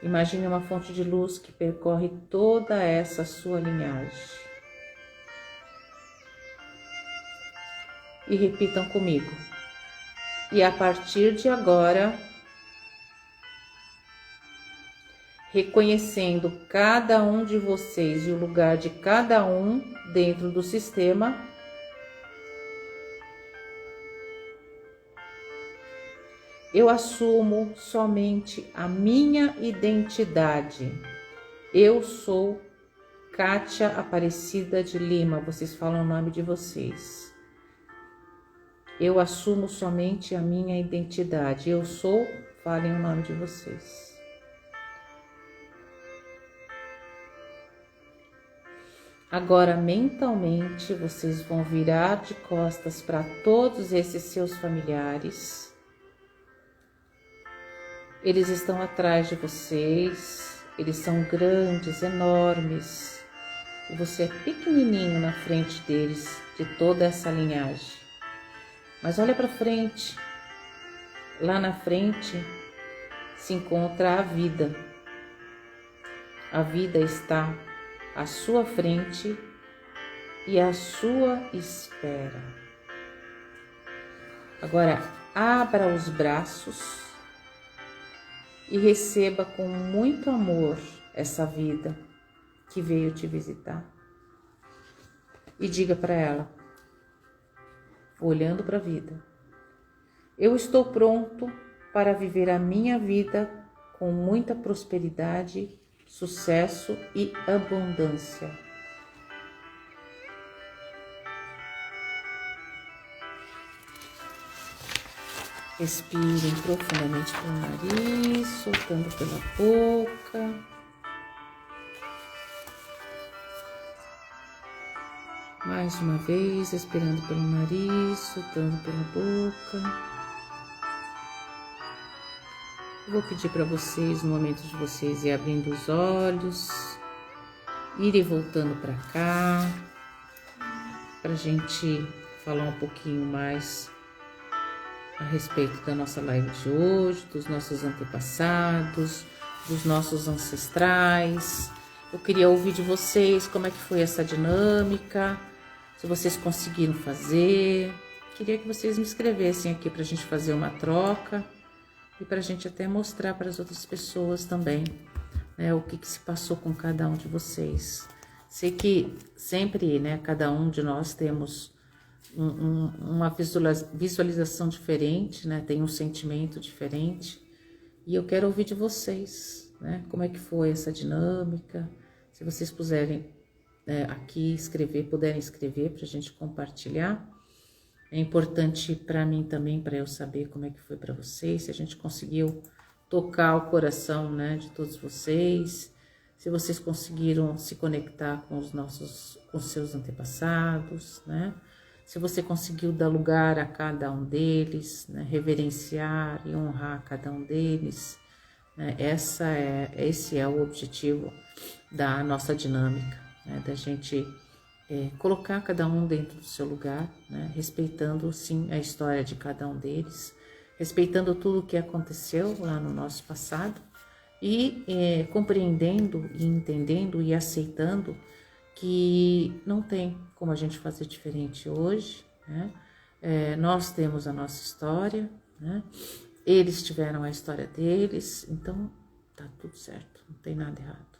Imagine uma fonte de luz que percorre toda essa sua linhagem. E repitam comigo. E a partir de agora, reconhecendo cada um de vocês e o lugar de cada um dentro do sistema, eu assumo somente a minha identidade. Eu sou Kátia Aparecida de Lima. Vocês falam o nome de vocês. Eu assumo somente a minha identidade. Eu sou, falem o nome de vocês. Agora, mentalmente, vocês vão virar de costas para todos esses seus familiares. Eles estão atrás de vocês, eles são grandes, enormes, e você é pequenininho na frente deles, de toda essa linhagem. Mas olha para frente, lá na frente se encontra a vida. A vida está à sua frente e à sua espera. Agora, abra os braços e receba com muito amor essa vida que veio te visitar. E diga para ela, olhando para a vida: eu estou pronto para viver a minha vida com muita prosperidade, sucesso e abundância. Respirem profundamente pelo nariz, soltando pela boca. Mais uma vez, respirando pelo nariz, soltando pela boca. Eu vou pedir para vocês, no momento de vocês, ir abrindo os olhos, irem voltando para cá, para a gente falar um pouquinho mais a respeito da nossa live de hoje, dos nossos antepassados, dos nossos ancestrais. Eu queria ouvir de vocês como é que foi essa dinâmica, se vocês conseguiram fazer. Queria que vocês me escrevessem aqui para a gente fazer uma troca e para a gente até mostrar para as outras pessoas também, né, o que se passou com cada um de vocês. Sei que sempre, né, cada um de nós temos uma visualização diferente, né? Tem um sentimento diferente, e eu quero ouvir de vocês, né? Como é que foi essa dinâmica? Se vocês puderem aqui puderem escrever para a gente compartilhar, é importante para mim também, para eu saber como é que foi para vocês, se a gente conseguiu tocar o coração, né, de todos vocês, se vocês conseguiram se conectar com os seus antepassados, né? Se você conseguiu dar lugar a cada um deles, né? Reverenciar e honrar cada um deles, né? Esse é o objetivo da nossa dinâmica, né? Da gente colocar cada um dentro do seu lugar, né? Respeitando sim a história de cada um deles, respeitando tudo o que aconteceu lá no nosso passado e compreendendo e entendendo e aceitando que não tem como a gente fazer diferente hoje, né? Nós temos a nossa história, né? Eles tiveram a história deles, então tá tudo certo, não tem nada errado.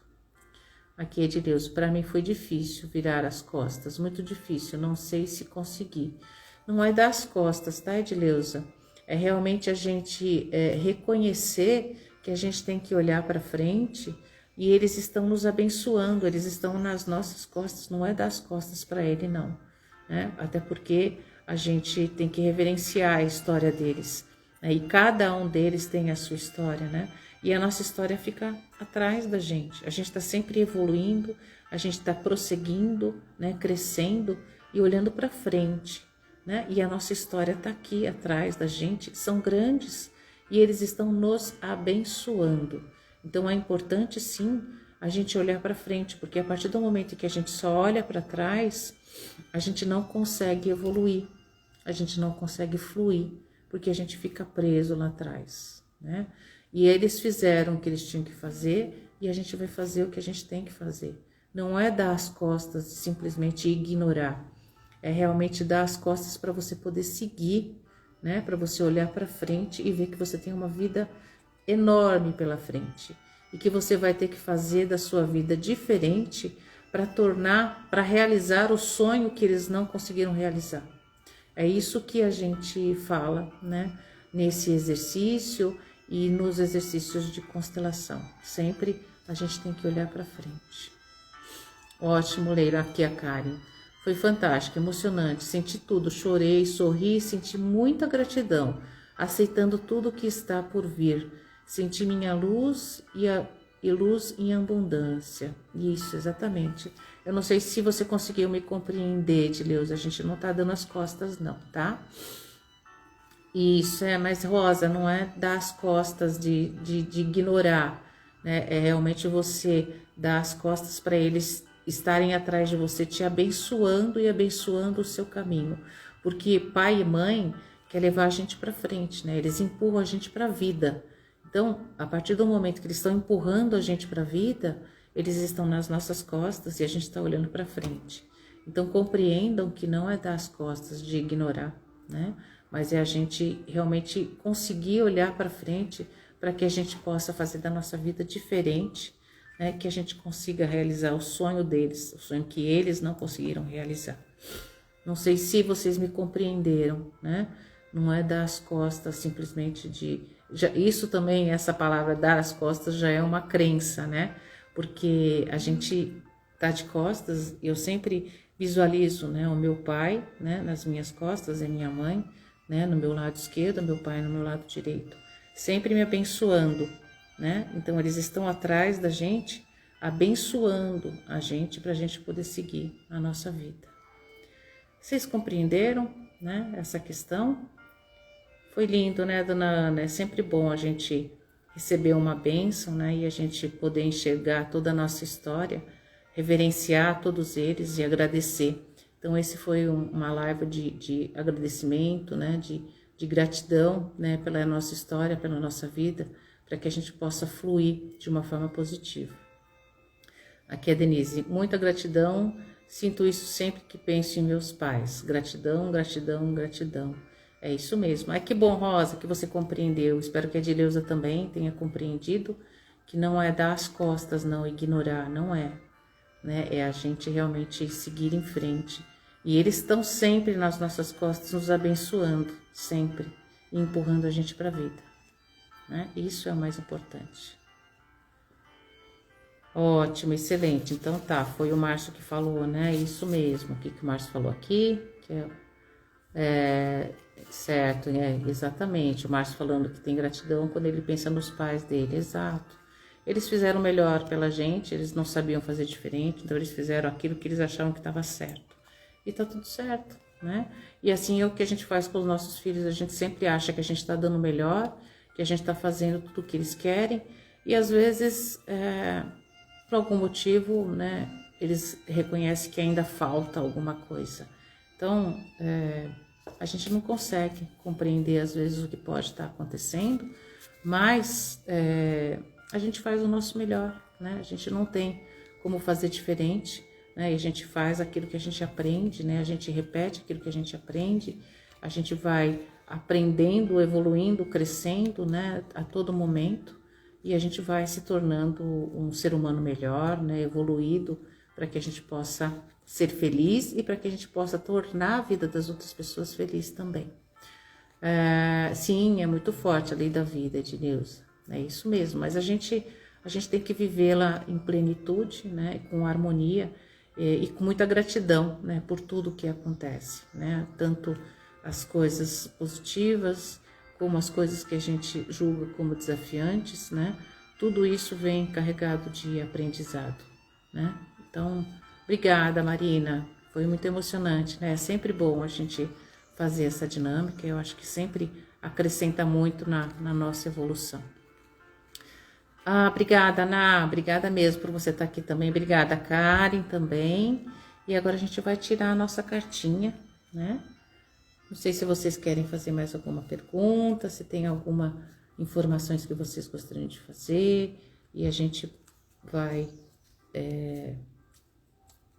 Aqui, Edileuza, para mim foi difícil virar as costas, muito difícil, não sei se consegui. Não é dar as costas, tá, Edileuza? É realmente a gente reconhecer que a gente tem que olhar para frente e eles estão nos abençoando, eles estão nas nossas costas, não é dar as costas para ele, não. Né? Até porque a gente tem que reverenciar a história deles, né? E cada um deles tem a sua história, né? E a nossa história fica atrás da gente. A gente está sempre evoluindo, a gente está prosseguindo, né? Crescendo e olhando para frente, né? E a nossa história está aqui atrás da gente, são grandes e eles estão nos abençoando. Então é importante sim a gente olhar para frente, porque a partir do momento que a gente só olha para trás, a gente não consegue evoluir, a gente não consegue fluir, porque a gente fica preso lá atrás, né? E eles fizeram o que eles tinham que fazer e a gente vai fazer o que a gente tem que fazer. Não é dar as costas e simplesmente ignorar, é realmente dar as costas para você poder seguir, né? Para você olhar para frente e ver que você tem uma vida enorme pela frente e que você vai ter que fazer da sua vida diferente para realizar o sonho que eles não conseguiram realizar. É isso que a gente fala, né? Nesse exercício e nos exercícios de constelação. Sempre a gente tem que olhar para frente. Ótimo, Leila, aqui a Karen. Foi fantástico, emocionante, senti tudo, chorei, sorri, senti muita gratidão, aceitando tudo que está por vir. Senti minha luz e luz em abundância. Isso, exatamente. Eu não sei se você conseguiu me compreender, Edileuza, a gente não tá dando as costas não, tá? Isso, mas Rosa, não é dar as costas de ignorar, né? É realmente você dar as costas para eles estarem atrás de você, te abençoando e abençoando o seu caminho. Porque pai e mãe quer levar a gente para frente, né? Eles empurram a gente para a vida. Então, a partir do momento que eles estão empurrando a gente para a vida, eles estão nas nossas costas e a gente está olhando para frente. Então, compreendam que não é dar as costas de ignorar, né? Mas é a gente realmente conseguir olhar para frente para que a gente possa fazer da nossa vida diferente, né? Que a gente consiga realizar o sonho deles, o sonho que eles não conseguiram realizar. Não sei se vocês me compreenderam, né? Não é dar as costas simplesmente isso também, essa palavra dar as costas já é uma crença, né? Porque a gente tá de costas, eu sempre visualizo, né? O meu pai, né? Nas minhas costas e minha mãe, né? No meu lado esquerdo, meu pai no meu lado direito. Sempre me abençoando, né? Então eles estão atrás da gente, abençoando a gente para a gente poder seguir a nossa vida. Vocês compreenderam, né? Essa questão? Foi lindo, né, dona Ana? É sempre bom a gente receber uma bênção, né? E a gente poder enxergar toda a nossa história, reverenciar todos eles e agradecer. Então, esse foi uma live de agradecimento, né? De gratidão, né? Pela nossa história, pela nossa vida, para que a gente possa fluir de uma forma positiva. Aqui é Denise. Muita gratidão. Sinto isso sempre que penso em meus pais. Gratidão, gratidão, gratidão. É isso mesmo. Ai, que bom, Rosa, que você compreendeu. Espero que a Edileuza também tenha compreendido que não é dar as costas, não, ignorar, não é. Né? É a gente realmente seguir em frente. E eles estão sempre nas nossas costas, nos abençoando, sempre, e empurrando a gente para a vida. Né? Isso é o mais importante. Ótimo, excelente. Então tá, foi o Márcio que falou, né? Isso mesmo. O que o Márcio falou aqui? Que certo, exatamente. O Márcio falando que tem gratidão quando ele pensa nos pais dele, exato. Eles fizeram o melhor pela gente, eles não sabiam fazer diferente, então eles fizeram aquilo que eles achavam que estava certo. E tá tudo certo, né? E assim é o que a gente faz com os nossos filhos, a gente sempre acha que a gente está dando o melhor, que a gente está fazendo tudo o que eles querem, e às vezes, por algum motivo, né, eles reconhecem que ainda falta alguma coisa. Então, a gente não consegue compreender às vezes o que pode estar acontecendo, mas a gente faz o nosso melhor, né? A gente não tem como fazer diferente, né? E a gente faz aquilo que a gente aprende, né? A gente repete aquilo que a gente aprende, a gente vai aprendendo, evoluindo, crescendo, né? A todo momento, e a gente vai se tornando um ser humano melhor, né? Evoluído, para que a gente possa ser feliz e para que a gente possa tornar a vida das outras pessoas feliz também. Sim, é muito forte a lei da vida, Ednilson, é isso mesmo, mas a gente tem que vivê-la em plenitude, né, com harmonia e com muita gratidão, né, por tudo que acontece, né, tanto as coisas positivas como as coisas que a gente julga como desafiantes, né, tudo isso vem carregado de aprendizado, né. Então, obrigada, Marina, foi muito emocionante, né, é sempre bom a gente fazer essa dinâmica, eu acho que sempre acrescenta muito na nossa evolução. Obrigada, Ana, obrigada mesmo por você estar aqui também, obrigada, Karen, também. E agora a gente vai tirar a nossa cartinha, né? Não sei se vocês querem fazer mais alguma pergunta, se tem alguma informações que vocês gostariam de fazer, e a gente vai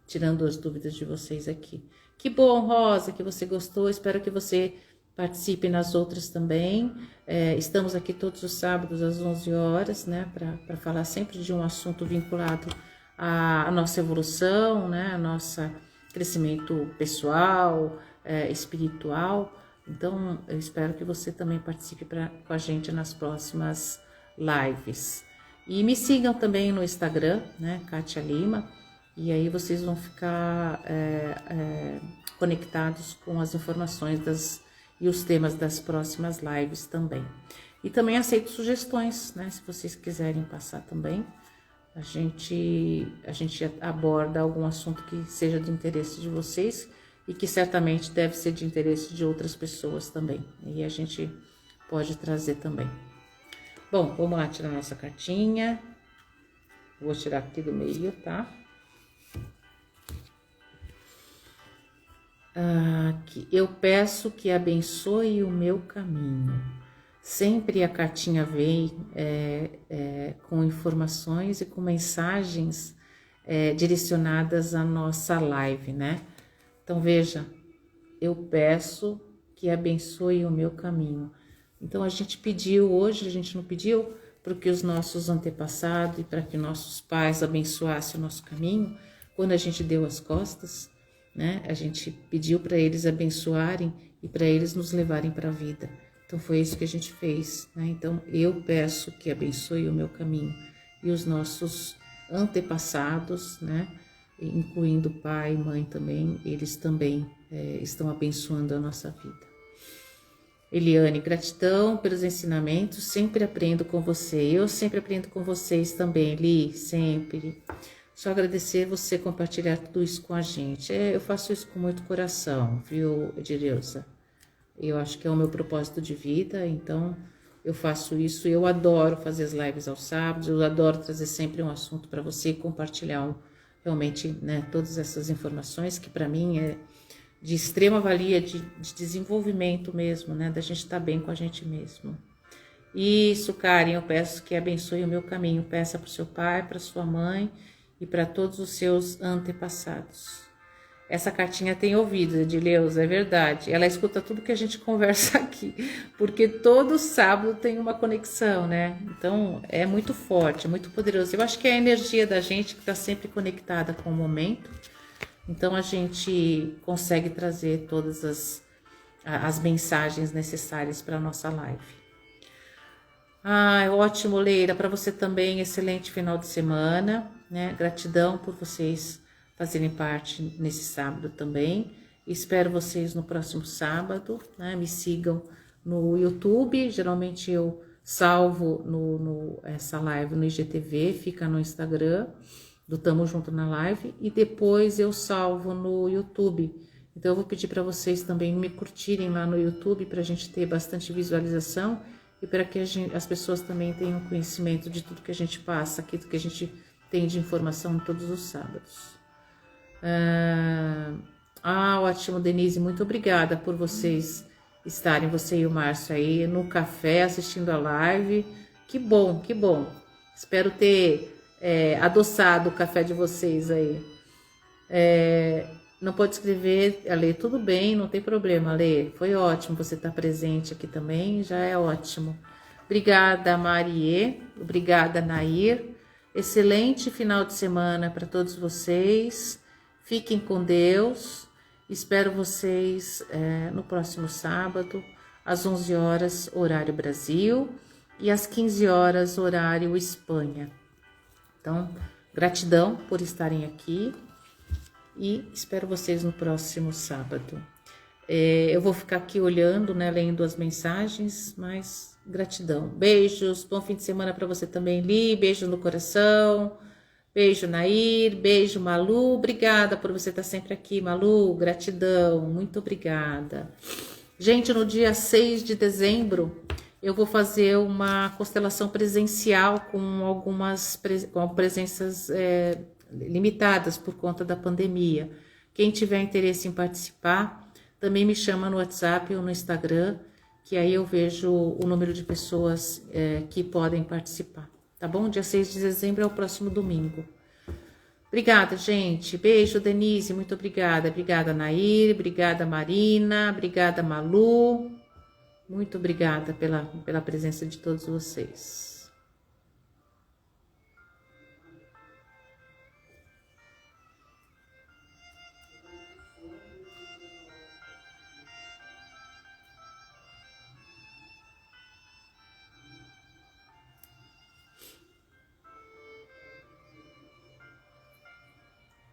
tirando as dúvidas de vocês aqui. Que bom, Rosa, que você gostou, espero que você participe nas outras também. Estamos aqui todos os sábados às 11 horas, né, para falar sempre de um assunto vinculado à nossa evolução, né, a nosso crescimento pessoal, espiritual. Então, eu espero que você também participe com a gente nas próximas lives. E me sigam também no Instagram, né, Kátia Lima, e aí vocês vão ficar conectados com as informações e os temas das próximas lives também. E também aceito sugestões, né? Se vocês quiserem passar também, a gente aborda algum assunto que seja de interesse de vocês e que certamente deve ser de interesse de outras pessoas também. E a gente pode trazer também. Bom, vamos lá tirar nossa cartinha. Vou tirar aqui do meio, tá? Que eu peço que abençoe o meu caminho. Sempre a cartinha vem com informações e com mensagens direcionadas à nossa live, né? Então veja, eu peço que abençoe o meu caminho. Então a gente pediu hoje, a gente não pediu porque os nossos antepassados e para que nossos pais abençoassem o nosso caminho, quando a gente deu as costas, né? A gente pediu para eles abençoarem e para eles nos levarem para a vida. Então foi isso que a gente fez, né? Então eu peço que abençoe o meu caminho e os nossos antepassados, né? Incluindo pai e mãe também, eles também estão abençoando a nossa vida. Eliane, gratidão pelos ensinamentos, sempre aprendo com você. Eu sempre aprendo com vocês também, Eli, sempre. Só agradecer você compartilhar tudo isso com a gente. Eu faço isso com muito coração, viu, Edileuza? Eu acho que é o meu propósito de vida, então eu faço isso. Eu adoro fazer as lives aos sábados, eu adoro trazer sempre um assunto para você e compartilhar realmente, né, todas essas informações que para mim é de extrema valia, de desenvolvimento mesmo, né, da gente estar bem com a gente mesmo. Isso, Karen, eu peço que abençoe o meu caminho. Peça para o seu pai, para sua mãe e para todos os seus antepassados. Essa cartinha tem ouvido, Edileuza, é verdade. Ela escuta tudo que a gente conversa aqui, porque todo sábado tem uma conexão, né? Então, é muito forte, é muito poderoso. Eu acho que é a energia da gente que está sempre conectada com o momento. Então, a gente consegue trazer todas as mensagens necessárias para a nossa live. Ótimo, Leira, para você também, excelente final de semana, né? Gratidão por vocês fazerem parte nesse sábado também. Espero vocês no próximo sábado, né? Me sigam no YouTube, geralmente eu salvo essa live no IGTV, fica no Instagram do Tamo Junto na Live e depois eu salvo no YouTube. Então eu vou pedir para vocês também me curtirem lá no YouTube para a gente ter bastante visualização e para que as pessoas também tenham conhecimento de tudo que a gente passa aqui, do que a gente tem de informação todos os sábados. Ótimo, Denise, muito obrigada por vocês estarem, você e o Márcio aí no café assistindo a live. Que bom, que bom. Espero ter adoçado o café de vocês aí. Não pode escrever, Ale, tudo bem, não tem problema, Ale. Foi ótimo você estar presente aqui também, já é ótimo. Obrigada, Marie. Obrigada, Nair. Excelente final de semana para todos vocês. Fiquem com Deus. Espero vocês no próximo sábado, às 11 horas, horário Brasil, e às 15 horas, horário Espanha. Então, gratidão por estarem aqui e espero vocês no próximo sábado. Eu vou ficar aqui olhando, né, lendo as mensagens, mas gratidão. Beijos, bom fim de semana para você também, Li. Beijo no coração. Beijo, Nair. Beijo, Malu. Obrigada por você estar sempre aqui, Malu. Gratidão, muito obrigada. Gente, no dia 6 de dezembro, eu vou fazer uma constelação presencial com presenças limitadas por conta da pandemia. Quem tiver interesse em participar, também me chama no WhatsApp ou no Instagram, que aí eu vejo o número de pessoas que podem participar. Tá bom? Dia 6 de dezembro é o próximo domingo. Obrigada, gente. Beijo, Denise. Muito obrigada. Obrigada, Nair. Obrigada, Marina. Obrigada, Malu. Muito obrigada pela presença de todos vocês.